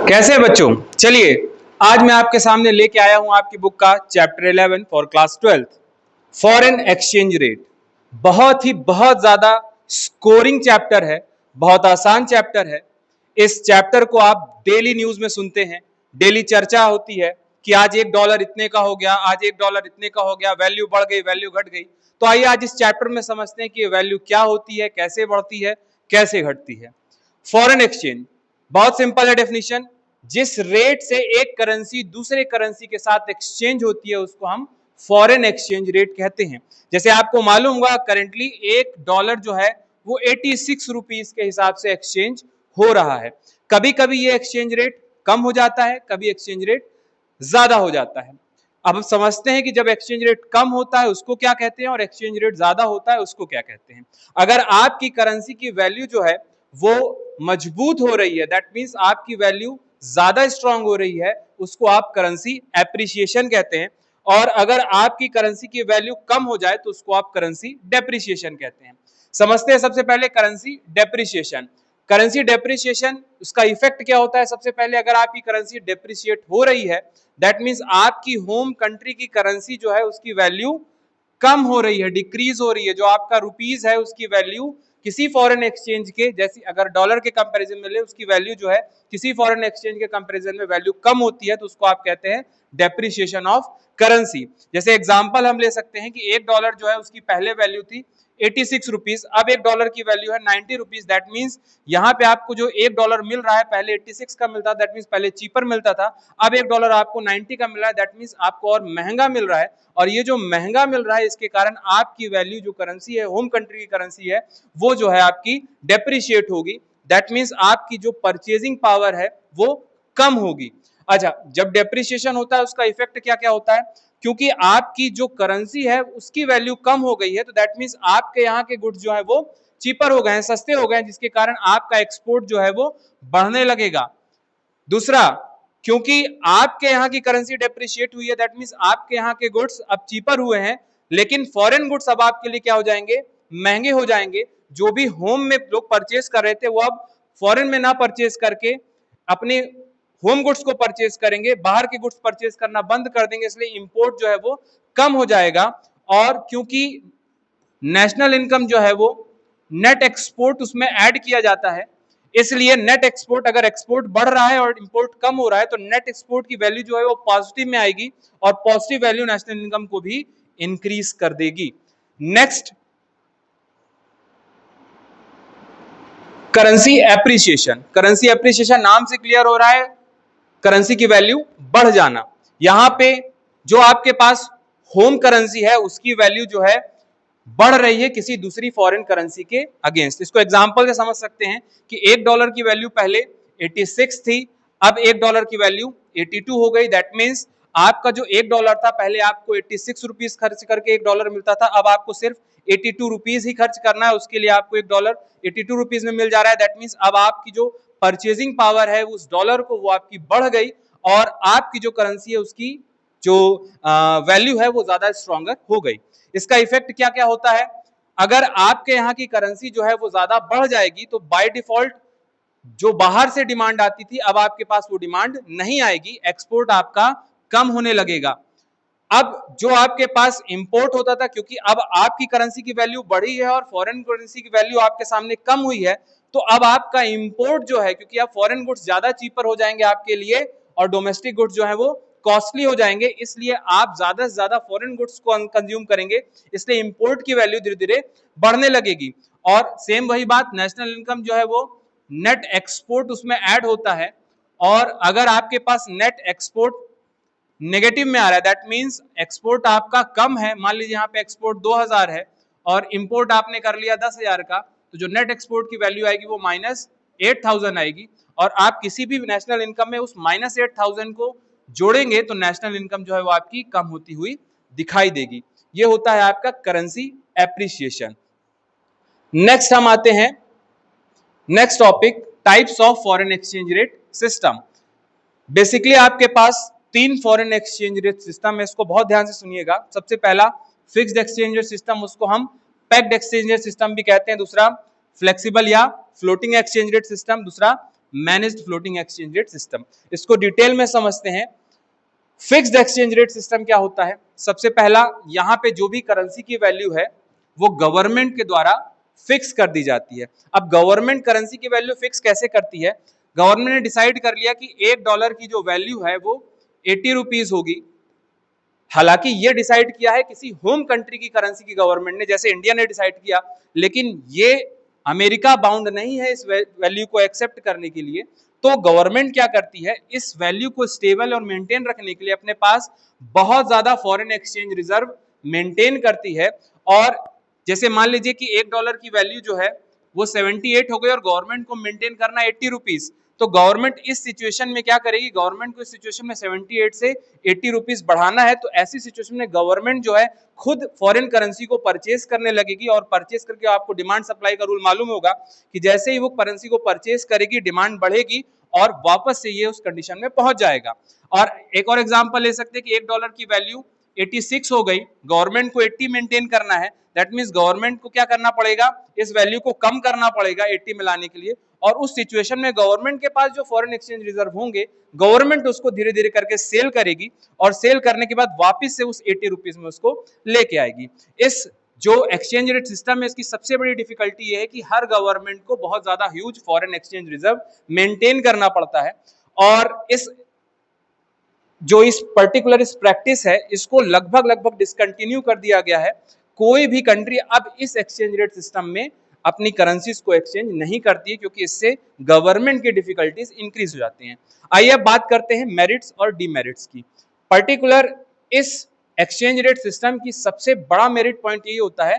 कैसे बच्चों, चलिए आज मैं आपके सामने लेके आया हूं आपकी बुक का chapter 11 for class 12 foreign exchange rate. बहुत ज्यादा स्कोरिंग चैप्टर है, बहुत आसान चैप्टर है। इस चैप्टर को आप डेली न्यूज में सुनते हैं, डेली चर्चा होती है कि आज $1 इतने का हो गया, आज $1 इतने का हो गया, वैल्यू बढ़ गई, वैल्यू घट गई। तो आइए आज इस चैप्टर में समझते हैं कि वैल्यू क्या होती है, कैसे बढ़ती है, कैसे घटती है। फॉरेन एक्सचेंज बहुत सिंपल है डेफिनेशन। जिस रेट से एक करेंसी दूसरे करेंसी के साथ एक्सचेंज होती है उसको हम फॉरेन एक्सचेंज रेट कहते हैं। जैसे आपको मालूम होगा करेंटली $1 जो है वो 86 रुपीस के हिसाब से एक्सचेंज हो रहा है। कभी कभी ये एक्सचेंज रेट कम हो जाता है, कभी एक्सचेंज रेट ज्यादा हो जाता है। अब समझते हैं कि जब एक्सचेंज रेट कम होता है उसको क्या कहते हैं और एक्सचेंज रेट ज्यादा होता है उसको क्या कहते हैं। अगर आपकी करेंसी की वैल्यू जो है वो मजबूत हो रही है, दैट मीन्स आपकी वैल्यू ज्यादा स्ट्रांग हो रही है, उसको आप करेंसी एप्रिसिएशन कहते हैं। और अगर आपकी करेंसी की वैल्यू कम हो जाए तो उसको आप करेंसी डेप्रिसिएशन कहते हैं। समझते हैं सबसे पहले करेंसी डेप्रिसिएशन। करेंसी डेप्रिसिएशन उसका इफेक्ट क्या होता है। सबसे पहले अगर आपकी करेंसी डेप्रिसिएट हो रही है दैट मीन्स आपकी होम कंट्री की करेंसी जो है उसकी वैल्यू कम हो रही है, डिक्रीज हो रही है। जो आपका रुपीज है उसकी वैल्यू किसी फॉरेन एक्सचेंज के, जैसे अगर डॉलर के कंपैरिजन में ले उसकी वैल्यू जो है किसी फॉरेन एक्सचेंज के कंपैरिजन में वैल्यू कम होती है तो उसको आप कहते हैं डेप्रिसिएशन ऑफ करेंसी। जैसे एग्जांपल हम ले सकते हैं कि $1 जो है उसकी पहले वैल्यू थी 86 रुपीज, अब $1 की वैल्यू है 90 रुपीज। दैट मीन्स यहाँ पे आपको जो $1 मिल रहा है पहले 86 का मिलता, दैट मीन्स पहले चीपर मिलता था, अब $1 आपको 90 का मिल रहा है, दैट मीन्स आपको और महंगा मिल रहा है। और ये जो महंगा मिल रहा है इसके कारण आपकी वैल्यू जो करेंसी है, होम कंट्री की करेंसी है, वो जो है आपकी डेप्रिशिएट होगी। दैट मीन्स आपकी जो परचेजिंग पावर है वो कम होगी। अच्छा, जब डेप्रिसिएशन होता है उसका इफेक्ट क्या क्या होता है, क्योंकि आपकी जो करेंसी है उसकी वैल्यू कम हो गई है तो दैट मीन्स आपके यहाँ के गुड्स जो है वो चीपर हो गए हैं, सस्ते हो गए हैं, जिसके कारण आपका एक्सपोर्ट जो है वो बढ़ने लगेगा। दूसरा, क्योंकि आपके यहाँ की करेंसी डेप्रिशिएट हुई है दैट मीन्स आपके यहाँ के गुड्स अब चीपर हुए हैं, लेकिन फॉरेन गुड्स अब आपके लिए क्या हो जाएंगे, महंगे हो जाएंगे। जो भी होम में लोग परचेज कर रहे थे वो अब फॉरेन में ना परचेज करके अपने होम गुड्स को परचेज करेंगे, बाहर के गुड्स परचेज करना बंद कर देंगे, इसलिए इंपोर्ट जो है वो कम हो जाएगा। और क्योंकि नेशनल इनकम जो है वो नेट एक्सपोर्ट उसमें ऐड किया जाता है, इसलिए नेट एक्सपोर्ट, अगर एक्सपोर्ट बढ़ रहा है और इंपोर्ट कम हो रहा है तो नेट एक्सपोर्ट की वैल्यू जो है वो पॉजिटिव में आएगी और पॉजिटिव वैल्यू नेशनल इनकम को भी इंक्रीज कर देगी। Next, currency appreciation. Currency appreciation नाम से क्लियर हो रहा है, करेंसी की वैल्यू बढ़ जाना। यहां पे जो आपके पास होम करेंसी है उसकी वैल्यू जो है बढ़ रही है किसी दूसरी फॉरेन करेंसी के अगेंस्ट। इसको एग्जांपल से समझ सकते हैं कि $1 की वैल्यू पहले 86 थी, अब $1 की वैल्यू 82 हो गई। दैट मीन्स आपका जो $1 था पहले आपको 86 रुपीज खर्च करके $1 मिलता था, अब आपको सिर्फ 82 रुपीज ही खर्च करना है, उसके लिए आपको $1 82 रुपीज में मिल जा रहा है। दैट मीन्स अब आपकी जो परचेजिंग पावर है उस डॉलर को वो आपकी बढ़ गई और आपकी जो करेंसी है उसकी जो वैल्यू है वो ज्यादा स्ट्रॉन्गर हो गई। इसका इफेक्ट क्या क्या होता है, अगर आपके यहाँ की करेंसी जो है वो ज्यादा बढ़ जाएगी तो बाय डिफॉल्ट जो बाहर से डिमांड आती थी अब आपके पास वो डिमांड नहीं आएगी, एक्सपोर्ट आपका कम होने लगेगा। अब जो आपके पास इंपोर्ट होता था, क्योंकि अब आपकी करेंसी की वैल्यू बढ़ी है और फॉरेन करेंसी की वैल्यू आपके सामने कम हुई है, तो अब आपका इंपोर्ट जो है, क्योंकि अब फॉरेन गुड्स ज्यादा चीपर हो जाएंगे आपके लिए और डोमेस्टिक गुड्स जो है वो कॉस्टली हो जाएंगे, इसलिए आप ज्यादा से ज्यादा फॉरेन गुड्स को कंज्यूम करेंगे, इसलिए इंपोर्ट की वैल्यू धीरे धीरे बढ़ने लगेगी। और सेम वही बात, नेशनल इनकम जो है वो नेट एक्सपोर्ट उसमें ऐड होता है, और अगर आपके पास नेट एक्सपोर्ट नेगेटिव में आ रहा है दैट मींस एक्सपोर्ट आपका कम है, मान लीजिए यहाँ पे एक्सपोर्ट 2000 है और इंपोर्ट आपने कर लिया 10,000 का, तो जो नेट एक्सपोर्ट की वैल्यू आएगी वो -8,000 आएगी। और आप किसी भी नेशनल इनकम में उस -8,000 को जोड़ेंगे तो नेशनल इनकम जो है वो आपकी कम होती हुई दिखाई देगी। ये होता है आपका करेंसी एप्रिसिएशन। नेक्स्ट हम आते हैं, next topic, types of foreign exchange rate system. Basically आपके पास 3 फॉरेन एक्सचेंज रेट सिस्टम है, इसको बहुत ध्यान से सुनिएगा। सबसे पहला फिक्स्ड एक्सचेंज रेट सिस्टम, उसको हम पैक्ड एक्सचेंज रेट सिस्टम भी कहते हैं। दूसरा फ्लेक्सिबल या फ्लोटिंग एक्सचेंज रेट सिस्टम, दूसरा managed floating exchange rate system. इसको डिटेल में समझते हैं। फिक्स्ड एक्सचेंज रेट सिस्टम क्या होता है? सबसे पहला, यहां पे जो भी करेंसी की वैल्यू है वो गवर्नमेंट के द्वारा फिक्स कर दी जाती है। अब गवर्नमेंट करेंसी की वैल्यू फिक्स कैसे करती है? गवर्नमेंट ने डिसाइड कर लिया कि $1 की जो वैल्यू है वो 80 रुपीज होगी। हालांकि ये डिसाइड किया है किसी होम कंट्री की करेंसी की गवर्नमेंट ने, जैसे इंडिया ने डिसाइड किया, लेकिन ये अमेरिका बाउंड नहीं है इस वैल्यू को एक्सेप्ट करने के लिए। तो गवर्नमेंट क्या करती है, इस वैल्यू को स्टेबल और मेंटेन रखने के लिए अपने पास बहुत ज्यादा फॉरेन एक्सचेंज रिजर्व मेंटेन करती है। और जैसे मान लीजिए कि $1 की वैल्यू जो है वो 78 हो गई और गवर्नमेंट को मेंटेन करना 80 रुपीज, तो गवर्नमेंट इस सिचुएशन में क्या करेगी? गवर्नमेंट को इस सिचुएशन में 78 से 80 रुपीज बढ़ाना है, तो ऐसी सिचुएशन में गवर्नमेंट जो है खुद फॉरेन करेंसी को परचेस करने लगेगी। और परचेस करके, आपको डिमांड सप्लाई का रूल मालूम होगा कि जैसे ही वो करेंसी को परचेस करेगी डिमांड बढ़ेगी और वापस से ये उस कंडीशन में पहुंच जाएगा। और एक और एग्जांपल ले सकते हैं कि $1 की वैल्यू 86 हो गई, गवर्नमेंट को 80 मेंटेन करना है, दैट मींस गवर्नमेंट को क्या करना पड़ेगा? इस वैल्यू को कम करना पड़ेगा 80 में लाने के लिए। और उस सिचुएशन में गवर्नमेंट के पास जो फॉरेन एक्सचेंज रिजर्व होंगे, गवर्नमेंट उसको धीरे धीरे करके सेल करेगी और सेल करने के बाद वापस से उस 80 रुपीज में उसको लेके आएगी। इस जो एक्सचेंज रेट सिस्टम है, इसकी सबसे बड़ी डिफिकल्टी ये है कि हर गवर्नमेंट को बहुत ज्यादा huge foreign exchange reserve maintain करना पड़ता है। और इस पर्टिकुलर इस प्रैक्टिस है, इसको लगभग डिसकंटिन्यू कर दिया गया है। कोई भी कंट्री अब इस एक्सचेंज रेट सिस्टम में अपनी करेंसीज को एक्सचेंज नहीं करती है, क्योंकि इससे गवर्नमेंट की डिफिकल्टीज इंक्रीज हो जाती हैं। आइए अब बात करते हैं मेरिट्स और डीमेरिट्स की। पर्टिकुलर इस एक्सचेंज रेट सिस्टम की सबसे बड़ा मेरिट पॉइंट ये होता है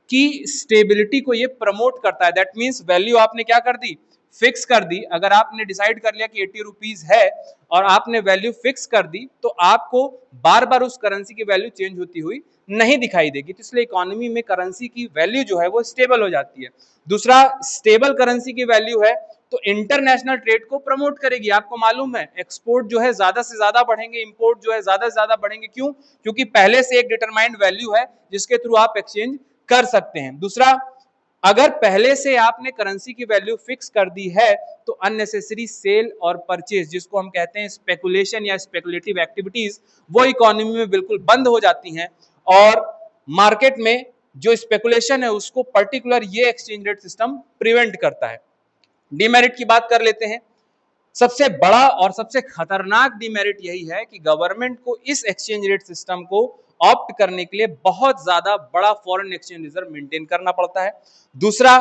कि स्टेबिलिटी को ये प्रमोट करता है। दैट मीन्स वैल्यू आपने क्या कर दी? फिक्स कर दी। अगर आपने डिसाइड कर लिया कि 80 रुपीज है और आपने वैल्यू फिक्स कर दी, तो आपको बार बार उस करेंसी की वैल्यू चेंज होती हुई नहीं दिखाई देगी। तो इसलिए इकोनॉमी में करेंसी की वैल्यू जो है वो स्टेबल हो जाती है। दूसरा, स्टेबल करेंसी की वैल्यू है तो इंटरनेशनल ट्रेड को प्रमोट करेगी। आपको मालूम है एक्सपोर्ट जो है ज्यादा से ज्यादा बढ़ेंगे, इंपोर्ट जो है ज्यादा से ज्यादा बढ़ेंगे। क्यों? क्योंकि पहले से एक डिटरमाइंड वैल्यू है जिसके थ्रू आप एक्सचेंज कर सकते हैं। दूसरा, अगर पहले से आपने करेंसी की वैल्यू फिक्स कर दी है तो अननेसेसरी सेल और परचेज, जिसको हम कहते हैं स्पेकुलेशन या स्पेकुलेटिव एक्टिविटीज, वो इकोनॉमी में बिल्कुल बंद हो जाती हैं। और मार्केट में जो स्पेकुलेशन है उसको पर्टिकुलर ये एक्सचेंज रेट सिस्टम प्रिवेंट करता है। डीमेरिट की बात कर लेते हैं। सबसे बड़ा और सबसे खतरनाक डीमेरिट यही है कि गवर्नमेंट को इस एक्सचेंज रेट सिस्टम को ऑप्ट करने के लिए बहुत ज्यादा बड़ा फॉरेन एक्सचेंज रिजर्व मेंटेन करना पड़ता है। दूसरा,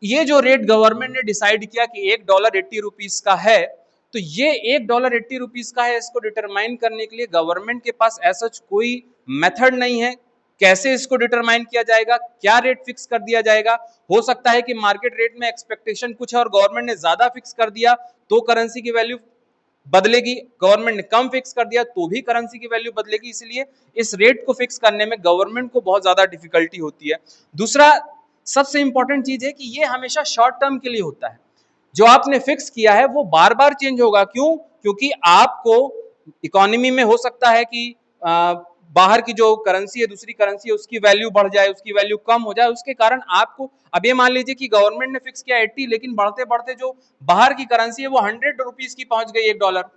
ये जो रेट गवर्नमेंट ने डिसाइड किया कि $1 80 रुपीज का है, तो ये $1 80 रुपीज का है, इसको डिटरमाइन करने के लिए गवर्नमेंट के पास ऐसा कोई मेथड नहीं है। कैसे इसको डिटरमाइन किया जाएगा? क्या रेट फिक्स कर दिया जाएगा? हो सकता है कि मार्केट रेट में एक्सपेक्टेशन कुछ है और गवर्नमेंट ने ज्यादा फिक्स कर दिया तो करेंसी की वैल्यू बदलेगी, गवर्नमेंट ने कम फिक्स कर दिया तो भी करेंसी की वैल्यू बदलेगी। इसलिए इस रेट को फिक्स करने में गवर्नमेंट को बहुत ज्यादा डिफिकल्टी होती है। दूसरा, सबसे इंपॉर्टेंट चीज है कि ये हमेशा शॉर्ट टर्म के लिए होता है। जो आपने फिक्स किया है वो बार बार चेंज होगा। क्यों? क्योंकि आपको इकोनॉमी में हो सकता है कि बाहर की जो करेंसी है, दूसरी करेंसी है, उसकी वैल्यू बढ़ जाए, उसकी वैल्यू कम हो जाए, उसके कारण आपको, अब ये मान लीजिए कि गवर्नमेंट ने फिक्स किया 80, लेकिन बढ़ते बढ़ते जो बाहर की करेंसी है वो 100 रुपीज की पहुंच गई $1।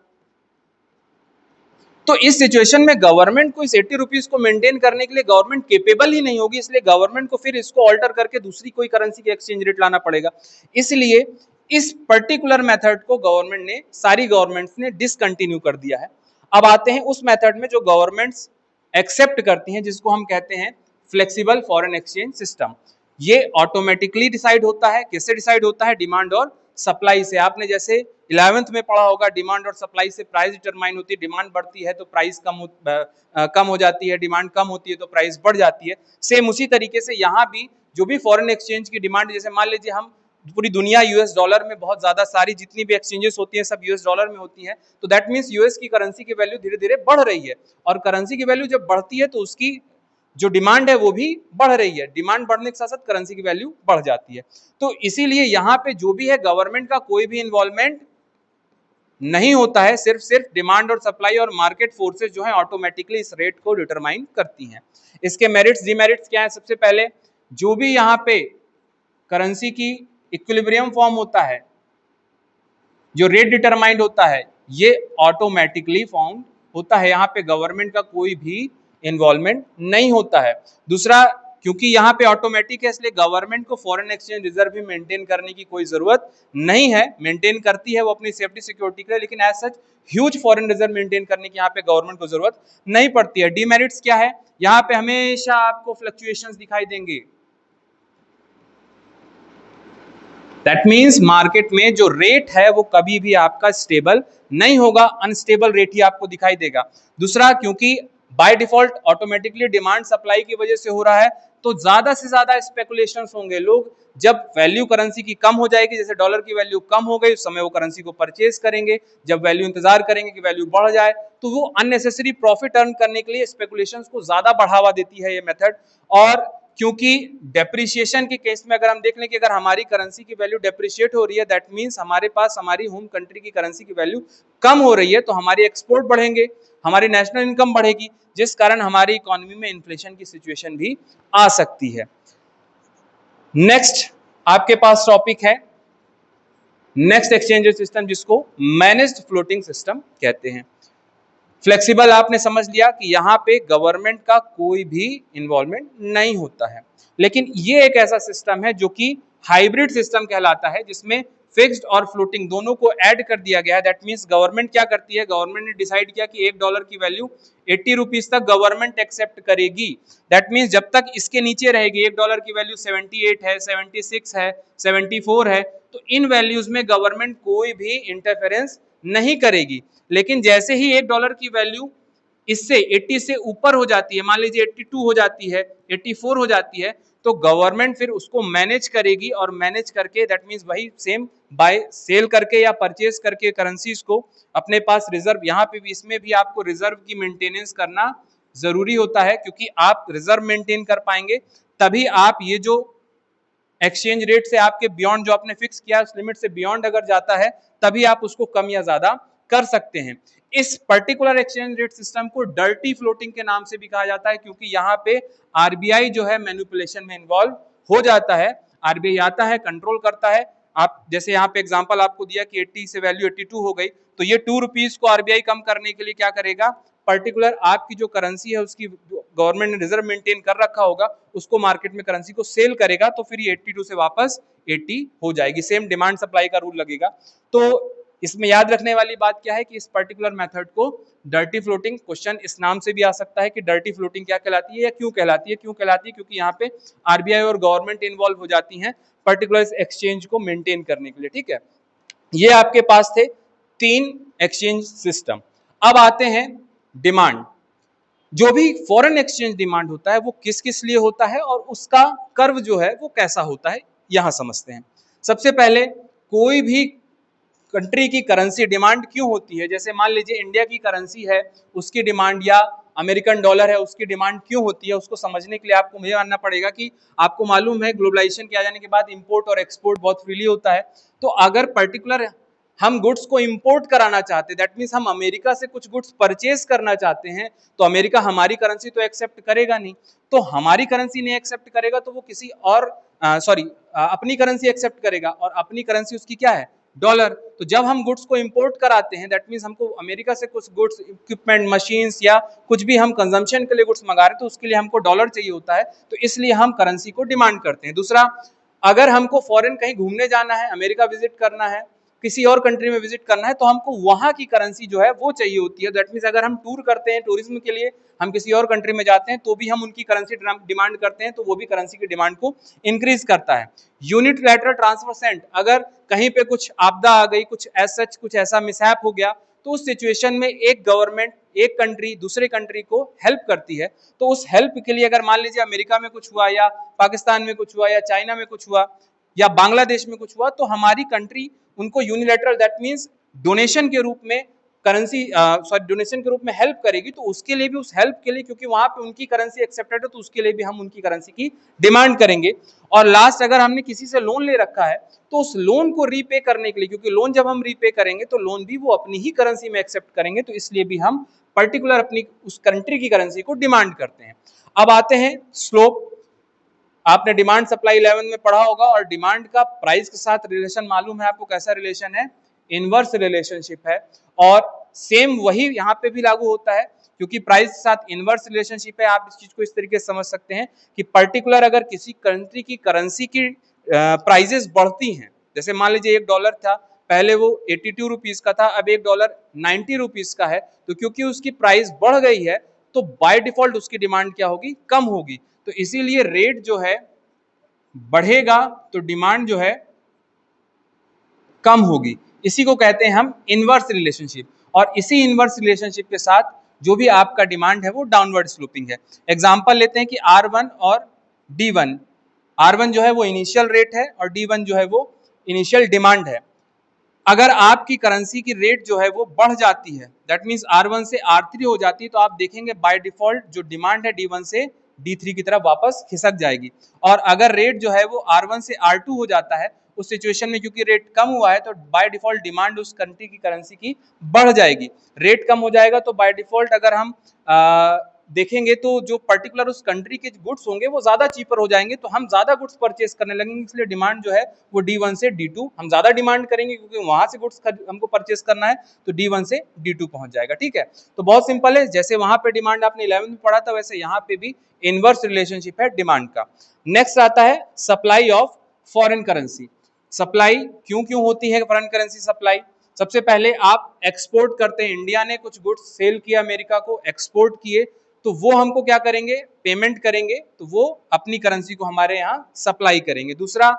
तो इस सिचुएशन में गवर्नमेंट को इस 80 रुपीज को मेंटेन करने के लिए गवर्नमेंट केपेबल ही नहीं होगी, इसलिए गवर्नमेंट को फिर इसको ऑल्टर करके दूसरी कोई करेंसी की एक्सचेंज रेट लाना पड़ेगा। इसलिए इस पर्टिकुलर मेथड को गवर्नमेंट ने, सारी गवर्नमेंट्स ने डिसकंटिन्यू कर दिया है। अब आते हैं उस मेथड में जो गवर्नमेंट्स एक्सेप्ट करती हैं, जिसको हम कहते हैं फ्लेक्सिबल फॉरेन एक्सचेंज सिस्टम। ये ऑटोमेटिकली डिसाइड होता है। किससे डिसाइड होता है? डिमांड और सप्लाई से। आपने जैसे 11th में पढ़ा होगा, डिमांड और सप्लाई से प्राइस डिटरमाइन होती है। डिमांड बढ़ती है तो प्राइस कम हो जाती है, डिमांड कम होती है तो प्राइस बढ़ जाती है। सेम उसी तरीके से यहाँ भी जो भी फॉरेन एक्सचेंज की डिमांड, जैसे मान लीजिए हम पूरी दुनिया यूएस डॉलर में, बहुत ज्यादा सारी जितनी भी एक्सचेंजेस होती हैं सब यूएस डॉलर में होती हैं, तो दैट मींस यूएस की करेंसी की वैल्यू धीरे धीरे बढ़ रही है। और करेंसी की वैल्यू जब बढ़ती है तो उसकी जो डिमांड है वो भी बढ़ रही है। डिमांड बढ़ने के साथ साथ करेंसी की वैल्यू बढ़ जाती है। तो इसीलिए यहाँ पे जो भी है गवर्नमेंट का कोई भी इन्वॉल्वमेंट नहीं होता है। सिर्फ डिमांड और सप्लाई और मार्केट फोर्सेस जो है ऑटोमेटिकली इस रेट को डिटरमाइन करती हैं। इसके मेरिट्स डिमेरिट्स क्या है? सबसे पहले, जो भी यहाँ पे करेंसी की इक्विलिब्रियम फॉर्म होता है, जो रेट डिटरमाइंड होता है ये ऑटोमेटिकली फाउंड होता है, यहाँ पे गवर्नमेंट का कोई भी इन्वॉल्वमेंट नहीं होता है। दूसरा, क्योंकि यहाँ पे ऑटोमेटिक है इसलिए गवर्नमेंट को फॉरेन एक्सचेंज रिजर्व भी मेंटेन करने की कोई जरूरत नहीं है। मेंटेन करती है वो अपनी सेफ्टी सिक्योरिटी के लिए, लेकिन as such huge foreign reserve maintain करने की यहाँ पे गवर्नमेंट को जरूरत नहीं पड़ती है। डीमेरिट्स क्या है, यहाँ पे हमेशा आपको फ्लक्चुएशंस दिखाई देंगे। दैट मीन्स मार्केट में जो रेट है वो कभी भी आपका स्टेबल नहीं होगा, अनस्टेबल रेट ही आपको दिखाई देगा। दूसरा, क्योंकि by default automatically demand supply की वजह से हो रहा है, तो ज्यादा से ज्यादा स्पेकुलेशंस होंगे। लोग जब वैल्यू करेंसी की कम हो जाएगी, जैसे डॉलर की वैल्यू कम हो गई, उस समय वो करेंसी को परचेज करेंगे। जब वैल्यू इंतजार करेंगे कि वैल्यू बढ़ जाए, तो वो अननेसेसरी प्रॉफिट अर्न करने के लिए स्पेकुलेशंस को ज्यादा बढ़ावा देती है ये मेथड। और क्योंकि डेप्रिसिएशन के केस में अगर हम देख लें कि अगर हमारी करेंसी की वैल्यू डेप्रिशिएट हो रही है, दैट मींस हमारे पास हमारी होम कंट्री की करेंसी की वैल्यू कम हो रही है, तो हमारी एक्सपोर्ट बढ़ेंगे, हमारी नेशनल इनकम बढ़ेगी, जिस कारण हमारी इकोनॉमी में इन्फ्लेशन की सिचुएशन भी आ सकती है। नेक्स्ट आपके पास टॉपिक है नेक्स्ट एक्सचेंज सिस्टम, जिसको मैनेज्ड फ्लोटिंग सिस्टम कहते हैं। फ्लेक्सिबल आपने समझ लिया कि यहाँ पे गवर्नमेंट का कोई भी इन्वॉल्वमेंट नहीं होता है, लेकिन ये एक ऐसा सिस्टम है जो कि हाइब्रिड सिस्टम कहलाता है, जिसमें फिक्स्ड और फ्लोटिंग दोनों को ऐड कर दिया गया है। दैट मीन्स गवर्नमेंट क्या करती है, गवर्नमेंट ने डिसाइड किया कि $1 की वैल्यू 80 रुपीज तक गवर्नमेंट एक्सेप्ट करेगी। दैट मीन्स जब तक इसके नीचे रहेगी, $1 की वैल्यू 78 है, 76 है, 74 है, तो इन वैल्यूज में गवर्नमेंट कोई भी इंटरफेरेंस नहीं करेगी। लेकिन जैसे ही $1 की वैल्यू इससे 80 से ऊपर हो जाती है, मान लीजिए 82 हो जाती है, 84 हो जाती है, तो गवर्नमेंट फिर उसको मैनेज करेगी, और मैनेज करके दैट मीन्स वही सेम बाय सेल करके या परचेज करके करेंसीज को अपने पास रिजर्व, यहाँ पे भी इसमें भी आपको रिजर्व की मेंटेनेंस करना जरूरी होता है, क्योंकि आप रिजर्व मेंटेन कर पाएंगे तभी आप ये जो एक्सचेंज रेट से आपके बियॉन्ड जो आपने फिक्स किया उस लिमिट से बियॉन्ड अगर जाता है, तभी आप उसको कम या ज्यादा कर सकते हैं। इस पर्टिकुलर एक्सचेंज रेट सिस्टम को डर्टी फ्लोटिंग के नाम से भी कहा जाता है, क्योंकि यहाँ पे आरबीआई जो है मैनिपुलेशन में इन्वॉल्व हो जाता है। आरबीआई आता है, कंट्रोल करता है। आप जैसे यहाँ पे एग्जांपल आपको दिया कि 80 से वैल्यू 82 हो गई, तो ये 2 रुपीज को आरबीआई कम करने के लिए क्या करेगा, पर्टिकुलर आपकी जो करेंसी है उसकी गवर्नमेंट ने रिजर्व मेंटेन कर रखा होगा, उसको मार्केट में करेंसी को सेल करेगा, तो फिर ये 82 से वापस 80 हो जाएगी। सेम डिमांड सप्लाई का रूल लगेगा। तो इसमें याद रखने वाली बात क्या है कि इस पर्टिकुलर मेथड को डर्टी फ्लोटिंग, क्वेश्चन इस नाम से भी आ सकता है कि डर्टी फ्लोटिंग क्या कहलाती है या क्यों कहलाती है। क्यों कहलाती है, क्योंकि यहाँ पे आरबीआई और गवर्नमेंट इन्वॉल्व हो जाती हैं पर्टिकुलर एक्सचेंज को मेंटेन करने के लिए। ठीक है, ये आपके पास थे 3 एक्सचेंज सिस्टम। अब आते हैं डिमांड। जो भी फॉरेन एक्सचेंज डिमांड होता है वो किस किस लिए होता है और उसका कर्व जो है वो कैसा होता है, यहां समझते हैं। सबसे पहले, कोई भी कंट्री की करेंसी डिमांड क्यों होती है, जैसे मान लीजिए इंडिया की करेंसी है उसकी डिमांड, या अमेरिकन डॉलर है उसकी डिमांड क्यों होती है, उसको समझने के लिए आपको मुझे जानना पड़ेगा कि आपको मालूम है ग्लोबलाइजेशन के आ जाने के बाद इंपोर्ट और एक्सपोर्ट बहुत फ्रीली होता है। तो अगर पर्टिकुलर हम गुड्स को इंपोर्ट कराना चाहते हैं, दैट मीन्स हम अमेरिका से कुछ गुड्स परचेज करना चाहते हैं, तो अमेरिका हमारी करेंसी तो एक्सेप्ट करेगा नहीं। तो हमारी करेंसी नहीं एक्सेप्ट करेगा तो वो किसी और अपनी करेंसी एक्सेप्ट करेगा, और अपनी करेंसी उसकी क्या है, डॉलर। तो जब हम गुड्स को इंपोर्ट कराते हैं, दैट मीन्स हमको अमेरिका से कुछ गुड्स, इक्विपमेंट, मशीन्स या कुछ भी हम कंजम्पशन के लिए गुड्स मंगा रहे हैं, तो उसके लिए हमको डॉलर चाहिए होता है, तो इसलिए हम करेंसी को डिमांड करते हैं। दूसरा, अगर हमको फॉरेन कहीं घूमने जाना है, अमेरिका विजिट करना है, किसी और कंट्री में विजिट करना है, तो हमको वहां की करेंसी जो है वो चाहिए होती है। दैट मीन्स अगर हम टूर करते हैं, टूरिज्म के लिए हम किसी और कंट्री में जाते हैं, तो भी हम उनकी करेंसी डिमांड करते हैं, तो वो भी करेंसी की डिमांड को इंक्रीज करता है। यूनिलैटरल ट्रांसफर सेंट, अगर कहीं पे कुछ आपदा आ गई, कुछ ऐसा मिसहैप हो गया, तो उस सिचुएशन में एक गवर्नमेंट, एक कंट्री दूसरे कंट्री को हेल्प करती है। तो उस हेल्प के लिए अगर मान लीजिए अमेरिका में कुछ हुआ, या पाकिस्तान में कुछ हुआ, या चाइना में कुछ हुआ, या बांग्लादेश में कुछ हुआ, तो हमारी कंट्री उनको यूनिलैटरल, दैट मीन्स डोनेशन के रूप में करेंसी डोनेशन के रूप में हेल्प करेगी। तो उसके लिए भी, उस हेल्प के लिए, क्योंकि वहां पे उनकी करेंसी एक्सेप्टेड है, तो उसके लिए भी हम उनकी करेंसी की डिमांड करेंगे। और लास्ट, अगर हमने किसी से लोन ले रखा है, तो उस लोन को रीपे करने के लिए, क्योंकि लोन जब हम रीपे करेंगे तो लोन भी वो अपनी ही करेंसी में एक्सेप्ट करेंगे, तो इसलिए भी हम पर्टिकुलर अपनी उस कंट्री की करेंसी को डिमांड करते हैं। अब आते हैं स्लोप। आपने डिमांड सप्लाई 11 में पढ़ा होगा, और डिमांड का प्राइस के साथ रिलेशन मालूम है आपको, कैसा रिलेशन है, इनवर्स रिलेशनशिप है। और सेम वही यहाँ पे भी लागू होता है, क्योंकि प्राइस के साथ इनवर्स रिलेशनशिप है। आप इस चीज को इस तरीके से समझ सकते हैं कि पर्टिकुलर अगर किसी कंट्री की करेंसी की प्राइजेस बढ़ती हैं, जैसे मान लीजिए $1 था, पहले वो 82 रुपीज का था, अब $1 90 रुपीज का है, तो क्योंकि उसकी प्राइस बढ़ गई है तो बाय डिफॉल्ट उसकी डिमांड क्या होगी, कम होगी। तो इसीलिए रेट जो है बढ़ेगा तो डिमांड जो है कम होगी। इसी को कहते हैं हम इनवर्स रिलेशनशिप। और इसी इनवर्स रिलेशनशिप के साथ जो भी आपका डिमांड है वो डाउनवर्ड स्लोपिंग है। एग्जांपल लेते हैं कि R1 और D1। R1 जो है वो इनिशियल रेट है और D1 जो है वो इनिशियल डिमांड है। अगर आपकी करेंसी की रेट जो है वो बढ़ जाती है, दैट मींस R1 से R3 हो जाती है, तो आप देखेंगे बाय डिफॉल्ट जो डिमांड है D1 से D3 की तरफ वापस खिसक जाएगी। और अगर रेट जो है वो R1 से R2 हो जाता है, उस सिचुएशन में क्योंकि रेट कम हुआ है तो बाय डिफॉल्ट डिमांड उस कंट्री की करेंसी की बढ़ जाएगी। रेट कम हो जाएगा तो बाय डिफॉल्ट अगर हम देखेंगे तो जो पर्टिकुलर उस कंट्री के गुड्स होंगे वो ज्यादा चीपर हो जाएंगे, तो हम ज्यादा गुड्स परचेस करने लगेंगे। इसलिए डिमांड जो है वो D1 से D2 हम ज्यादा डिमांड करेंगे, क्योंकि वहां से गुड्स हमको परचेस करना है, तो D1 से D2 पहुंच जाएगा। ठीक है, तो बहुत सिंपल है, जैसे वहां पे डिमांड आपने 11th में पढ़ा था, वैसे यहाँ पे भी इनवर्स रिलेशनशिप है डिमांड का। नेक्स्ट आता है supply of foreign currency. Supply क्यों क्यों होती है फॉरेन करेंसी सप्लाई? सबसे पहले आप एक्सपोर्ट करते हैं, इंडिया ने कुछ गुड्स सेल किया अमेरिका को, एक्सपोर्ट किए, तो वो हमको क्या करेंगे, पेमेंट करेंगे, तो वो अपनी करेंसी को हमारे यहाँ सप्लाई करेंगे। दूसरा,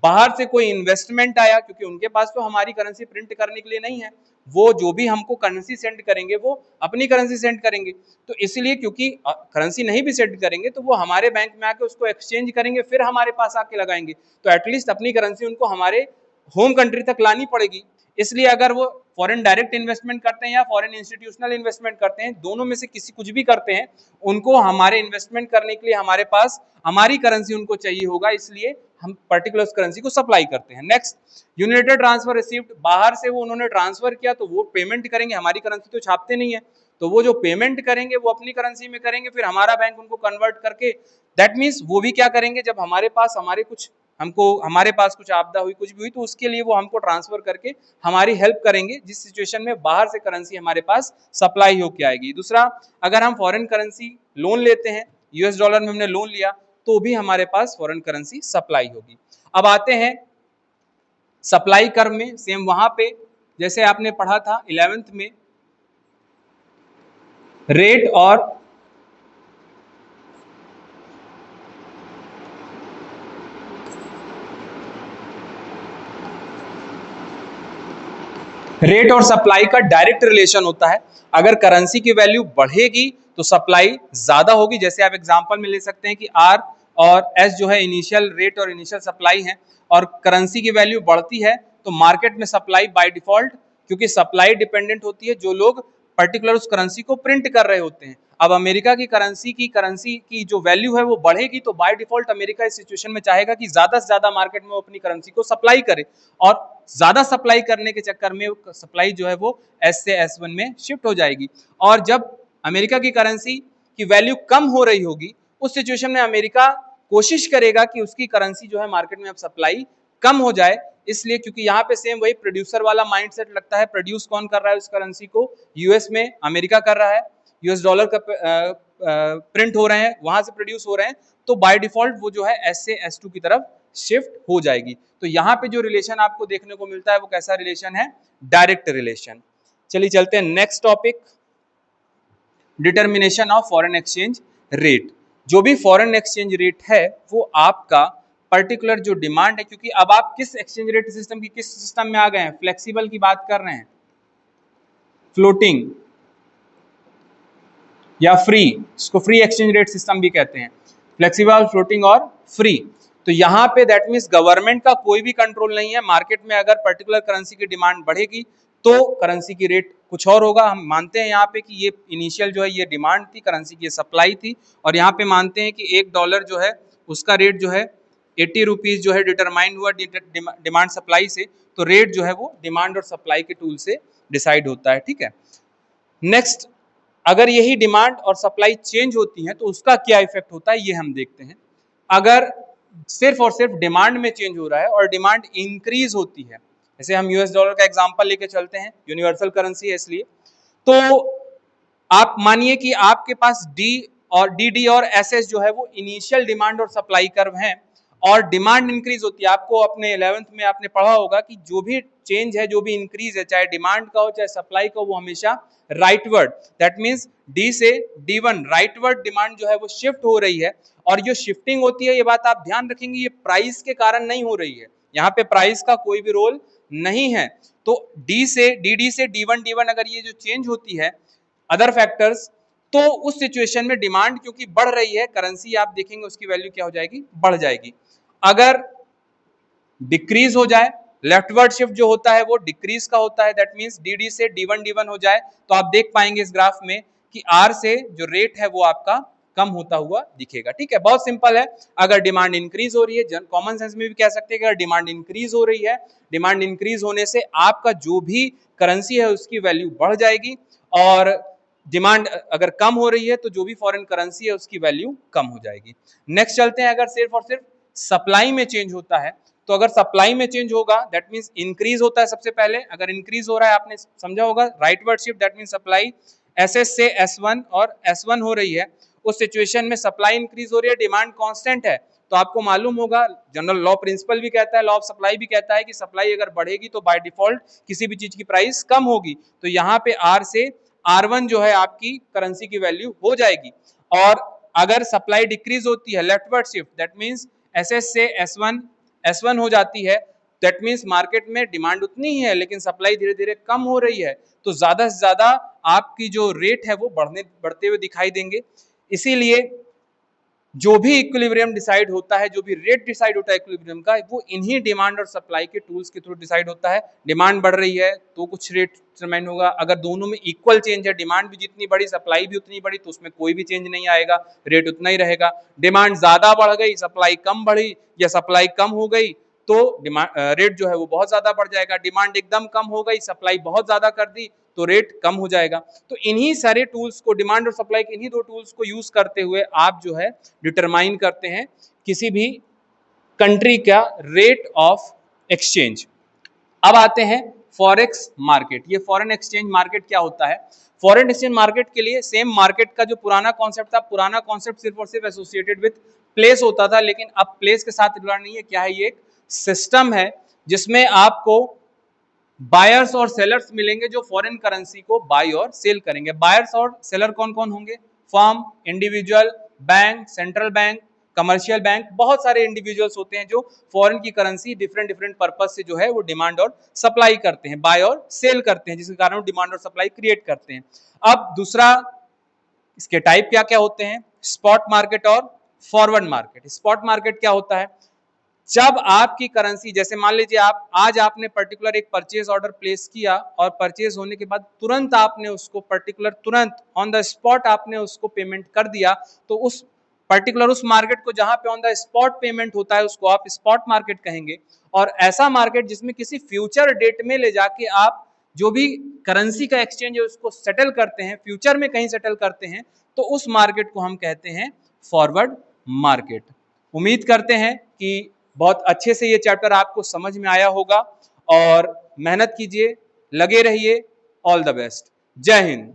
बाहर से कोई इन्वेस्टमेंट आया, क्योंकि उनके पास तो हमारी करेंसी प्रिंट करने के लिए नहीं है, वो जो भी हमको करेंसी सेंड करेंगे वो अपनी करेंसी सेंड करेंगे। तो इसलिए क्योंकि करेंसी नहीं भी सेंड करेंगे तो वो हमारे बैंक में आके उसको एक्सचेंज करेंगे, फिर हमारे पास आके लगाएंगे, तो एटलीस्ट अपनी करेंसी उनको हमारे होम कंट्री तक लानी पड़ेगी। इसलिए अगर वो फॉरेन डायरेक्ट इन्वेस्टमेंट करते हैं या फॉरेन इंस्टीट्यूशनल इन्वेस्टमेंट करते हैं, दोनों में से किसी कुछ भी करते हैं, उनको हमारे इन्वेस्टमेंट करने के लिए हमारे पास हमारी करेंसी उनको चाहिए होगा, इसलिए हम पर्टिकुलर करेंसी को सप्लाई करते हैं। नेक्स्ट, यूनिटेड ट्रांसफर रिसीव्ड, बाहर से वो उन्होंने ट्रांसफर किया तो वो पेमेंट करेंगे, हमारी करेंसी तो छापते नहीं है, तो वो जो पेमेंट करेंगे वो अपनी करेंसी में करेंगे, फिर हमारा बैंक उनको कन्वर्ट करके, दैट मीन्स वो भी क्या करेंगे, जब हमारे पास हमारे पास कुछ आपदा हुई, कुछ भी हुई, तो उसके लिए वो हमको ट्रांसफर करके हमारी हेल्प करेंगे, जिस सिचुएशन में बाहर से करेंसी हमारे पास सप्लाई होके आएगी। दूसरा, अगर हम फॉरेन करेंसी लोन लेते हैं, $US में हमने लोन लिया, तो भी हमारे पास फॉरेन करेंसी सप्लाई होगी। अब आते हैं सप्लाई कर्व में, सेम वहां पे जैसे आपने पढ़ा था 11th में, रेट और सप्लाई का डायरेक्ट रिलेशन होता है। अगर करेंसी की वैल्यू बढ़ेगी तो सप्लाई ज्यादा होगी। जैसे आप एग्जांपल में ले सकते हैं कि R और S जो है इनिशियल रेट और इनिशियल सप्लाई है, और करेंसी की वैल्यू बढ़ती है तो मार्केट में सप्लाई बाय डिफॉल्ट, क्योंकि सप्लाई डिपेंडेंट होती है जो लोग पर्टिकुलर उस करेंसी को प्रिंट कर रहे होते हैं। अब अमेरिका की करेंसी की जो वैल्यू है वो बढ़ेगी, तो बाय डिफॉल्ट अमेरिका इस सिचुएशन में चाहेगा कि ज्यादा से ज्यादा मार्केट में वो अपनी करेंसी को सप्लाई करे, और ज्यादा सप्लाई करने के चक्कर में सप्लाई जो है वो S से S1 में शिफ्ट हो जाएगी। और जब अमेरिका की करेंसी की वैल्यू कम हो रही होगी, उस सिचुएशन में अमेरिका कोशिश करेगा कि उसकी करेंसी जो है मार्केट में अब सप्लाई कम हो जाए, इसलिए क्योंकि यहाँ पे सेम वही प्रोड्यूसर वाला माइंडसेट लगता है। प्रोड्यूस कौन कर रहा है उस करेंसी को? यूएस में अमेरिका कर रहा है, $US का प्रिंट हो रहे हैं, वहां से प्रोड्यूस हो रहे हैं, तो बाय डिफॉल्ट वो जो है S से S2 की तरफ शिफ्ट हो जाएगी। तो यहाँ पे जो रिलेशन आपको देखने को मिलता है वो कैसा रिलेशन है? Direct relation. चलिए चलते हैं next topic, determination of foreign exchange rate. जो भी फॉरेन एक्सचेंज रेट है वो आपका पर्टिकुलर जो डिमांड है, क्योंकि अब आप किस एक्सचेंज रेट सिस्टम की किस सिस्टम में आ गए हैं? फ्लेक्सिबल की बात कर रहे हैं, फ्लोटिंग या फ्री, इसको फ्री एक्सचेंज रेट सिस्टम भी कहते हैं, फ्लेक्सिबल, फ्लोटिंग और फ्री। तो यहाँ पे दैट मीन्स गवर्नमेंट का कोई भी कंट्रोल नहीं है। मार्केट में अगर पर्टिकुलर करेंसी की डिमांड बढ़ेगी तो करेंसी की रेट कुछ और होगा। हम मानते हैं यहाँ पे कि ये इनिशियल जो है ये डिमांड थी, करेंसी की सप्लाई थी, और यहाँ पे मानते हैं कि $1 जो है उसका रेट जो है 80 रुपीज जो है डिटरमाइन हुआ डिमांड सप्लाई से, तो रेट जो है वो डिमांड और सप्लाई के टूल से डिसाइड होता है। ठीक है, नेक्स्ट, अगर यही डिमांड और सप्लाई चेंज होती है तो उसका क्या इफेक्ट होता है ये हम देखते हैं। अगर सिर्फ और सिर्फ डिमांड में चेंज हो रहा है और डिमांड इंक्रीज होती है, जैसे हम यूएस डॉलर का एग्जांपल लेके चलते हैं, यूनिवर्सल करेंसी है इसलिए। तो आप मानिए कि आपके पास डी और एसएस जो है वो इनिशियल डिमांड और सप्लाई कर्व हैं, और डिमांड इंक्रीज होती है। आपको अपने 11th में आपने पढ़ा होगा कि जो भी चेंज है, जो भी इंक्रीज है, चाहे डिमांड का हो चाहे सप्लाई का हो, वो हमेशा राइटवर्ड, दैट मींस डी से D1 राइटवर्ड डिमांड जो है वो शिफ्ट हो रही है। और जो शिफ्टिंग होती है, ये बात आप ध्यान रखेंगे, ये प्राइस के कारण नहीं हो रही है, यहाँ पे प्राइस का कोई भी रोल नहीं है। तो डी से D1 अगर ये जो चेंज होती है अदर फैक्टर्स, तो उस सिचुएशन में डिमांड क्योंकि बढ़ रही है, करेंसी आप देखेंगे उसकी वैल्यू क्या हो जाएगी, बढ़ जाएगी। अगर डिक्रीज हो जाए, लेफ्टवर्ड शिफ्ट जो होता है वो डिक्रीज का होता है, दैट मींस डी से D1 हो जाए, तो आप देख पाएंगे इस ग्राफ में कि आर से जो रेट है वो आपका कम होता हुआ दिखेगा। ठीक है, बहुत सिंपल है। अगर डिमांड इंक्रीज हो रही है, कॉमन सेंस में भी कह सकते हैं कि अगर डिमांड इंक्रीज हो रही है, डिमांड इंक्रीज होने से आपका जो भी करेंसी है उसकी वैल्यू बढ़ जाएगी, और डिमांड अगर कम हो रही है तो जो भी फॉरेन करेंसी है उसकी वैल्यू कम हो जाएगी। नेक्स्ट चलते हैं, अगर सिर्फ और सिर्फ सप्लाई में चेंज होता है, तो अगर सप्लाई में चेंज होगा दैट मींस इंक्रीज होता है सबसे पहले। अगर इंक्रीज हो रहा है, आपने समझा होगा rightward shift, that means supply SS से S1 और S1 हो रही है, उस सिचुएशन में सप्लाई इंक्रीज हो रही है, डिमांड कांस्टेंट है, तो आपको मालूम होगा, जनरल लॉ प्रिंसिपल भी कहता है, लॉ ऑफ सप्लाई भी कहता है कि सप्लाई अगर बढ़ेगी तो बाय डिफॉल्ट किसी भी चीज की प्राइस कम होगी। तो यहाँ पे आर से R1 जो है आपकी करेंसी की वैल्यू हो जाएगी। और अगर सप्लाई डिक्रीज होती है, leftward shift, that means SS से S1 हो जाती है, दैट मींस मार्केट में डिमांड उतनी ही है लेकिन सप्लाई धीरे धीरे कम हो रही है, तो ज्यादा से ज्यादा आपकी जो रेट है वो बढ़ते हुए दिखाई देंगे। इसीलिए जो भी इक्विलिब्रियम डिसाइड होता है, जो भी रेट डिसाइड होता है इक्विलिब्रियम का, वो इन्हीं डिमांड और सप्लाई के टूल्स के थ्रू डिसाइड होता है। डिमांड बढ़ रही है तो कुछ रेट डिटरमाइन होगा, अगर दोनों में इक्वल चेंज है, डिमांड भी जितनी बड़ी सप्लाई भी उतनी बड़ी, तो उसमें कोई भी चेंज नहीं आएगा, रेट उतना ही रहेगा। डिमांड ज्यादा बढ़ गई, सप्लाई कम बढ़ी, या सप्लाई कम हो गई, तो रेट जो है वो बहुत ज्यादा बढ़ जाएगा। डिमांड एकदम कम हो गई, सप्लाई बहुत ज्यादा कर दी, तो रेट कम हो जाएगा। तो इन्हीं सारे टूल्स को, डिमांड और सप्लाई के इन्हीं दो टूल्स को यूज करते हुए आप जो है डिटरमाइन करते हैं किसी भी कंट्री का रेट ऑफ एक्सचेंज। अब आते हैं फॉरेक्स मार्केट। ये फॉरेन एक्सचेंज मार्केट क्या होता है? फॉरेन एक्सचेंज मार्केट के लिए सेम मार्केट का जो पुराना कॉन्सेप्ट था, पुराना कॉन्सेप्ट सिर्फ और सिर्फ एसोसिएटेड विद प्लेस होता था, लेकिन अब प्लेस के साथ जुड़ा नहीं है। क्या है? ये एक सिस्टम है जिसमें आपको बायर्स और सेलर्स मिलेंगे जो फॉरेन करेंसी को बाय और सेल करेंगे। बायर्स और सेलर कौन कौन होंगे? Firm, individual, bank, central bank, commercial bank, बहुत सारे इंडिविजुअल्स होते हैं जो फॉरेन की करेंसी डिफरेंट डिफरेंट पर्पस से जो है वो डिमांड और सप्लाई करते हैं, बाय और सेल करते हैं, जिसके कारण डिमांड और सप्लाई क्रिएट करते हैं। अब दूसरा, इसके टाइप क्या क्या होते हैं? स्पॉट मार्केट और फॉरवर्ड मार्केट। स्पॉट मार्केट क्या होता है? जब आपकी करेंसी, जैसे मान लीजिए आज आपने पर्टिकुलर एक परचेज ऑर्डर प्लेस किया, और परचेज होने के बाद तुरंत आपने उसको तुरंत ऑन द स्पॉट आपने उसको पेमेंट कर दिया, तो उस पर्टिकुलर उस मार्केट को जहां पे ऑन द स्पॉट पेमेंट होता है उसको आप स्पॉट मार्केट कहेंगे। और ऐसा मार्केट जिसमें किसी फ्यूचर डेट में ले जाके आप जो भी करेंसी का एक्सचेंज है उसको सेटल करते हैं, फ्यूचर में कहीं सेटल करते हैं, तो उस मार्केट को हम कहते हैं फॉरवर्ड मार्केट। उम्मीद करते हैं कि बहुत अच्छे से ये चैप्टर आपको समझ में आया होगा, और मेहनत कीजिए, लगे रहिए। All the best. जय हिंद।